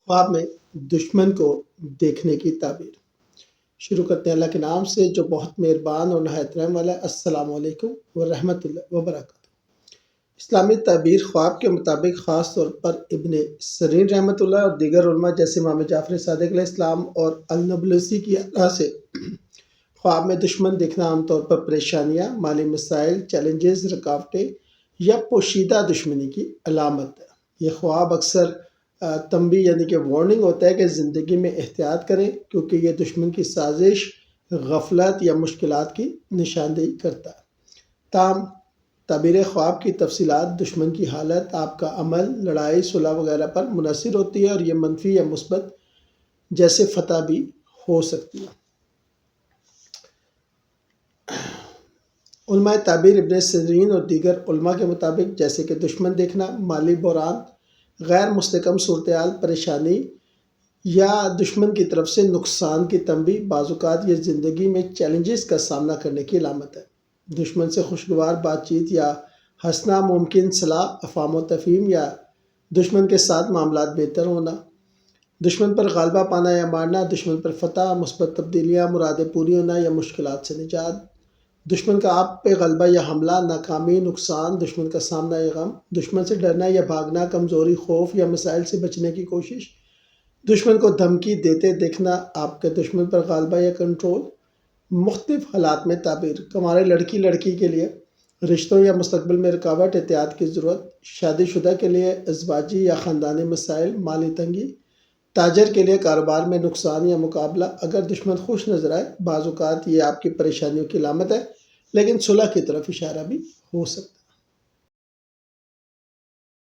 خواب میں دشمن کو دیکھنے کی تعبیر۔ شروع کرتے ہیں اللہ کے نام سے جو بہت مہربان اور نہایت رحم والا ہے۔ السلام علیکم ورحمۃ اللہ وبرکاتہ۔ اسلامی تعبیر خواب کے مطابق خاص طور پر ابن سیرین رحمۃ اللہ اور دیگر علماء جیسے امام جعفر صادق علیہ السلام اور النبلسی کی راہ سے خواب میں دشمن دیکھنا عام طور پر پریشانیاں، مالی مسائل، چیلنجز، رکاوٹیں یا پوشیدہ دشمنی کی علامت ہے۔ یہ خواب اکثر تنبیہ یعنی کہ وارننگ ہوتا ہے کہ زندگی میں احتیاط کریں کیونکہ یہ دشمن کی سازش، غفلت یا مشکلات کی نشاندہی کرتا ہے۔ تاہم تعبیر خواب کی تفصیلات دشمن کی حالت، آپ کا عمل، لڑائی، صلح وغیرہ پر منحصر ہوتی ہے اور یہ منفی یا مثبت جیسے فتح بھی ہو سکتی ہے۔ علماء تعبیر ابن سیرین اور دیگر علماء کے مطابق جیسے کہ دشمن دیکھنا، مالی بحران، غیر مستحکم صورتحال، پریشانی یا دشمن کی طرف سے نقصان کی تنبیہ، بعض اوقات یہ زندگی میں چیلنجز کا سامنا کرنے کی علامت ہے۔ دشمن سے خوشگوار بات چیت یا ہنسنا، ممکن صلاح، افہام و تفہیم یا دشمن کے ساتھ معاملات بہتر ہونا، دشمن پر غلبہ پانا یا مارنا، دشمن پر فتح، مثبت تبدیلیاں، مرادیں پوری ہونا یا مشکلات سے نجات، دشمن کا آپ پہ غلبہ یا حملہ، ناکامی، نقصان، دشمن کا سامنا یا غم، دشمن سے ڈرنا یا بھاگنا، کمزوری، خوف یا مسائل سے بچنے کی کوشش، دشمن کو دھمکی دیتے دیکھنا، آپ کے دشمن پر غلبہ یا کنٹرول۔ مختلف حالات میں تعبیر: ہمارے لڑکی کے لیے رشتوں یا مستقبل میں رکاوٹ، احتیاط کی ضرورت، شادی شدہ کے لیے ازواجی یا خاندانی مسائل، مالی تنگی، تاجر کے لیے کاروبار میں نقصان یا مقابلہ۔ اگر دشمن خوش نظر آئے، بعض اوقات یہ آپ کی پریشانیوں کی علامت ہے، لیکن صلح کی طرف اشارہ بھی ہو سکتا ہے۔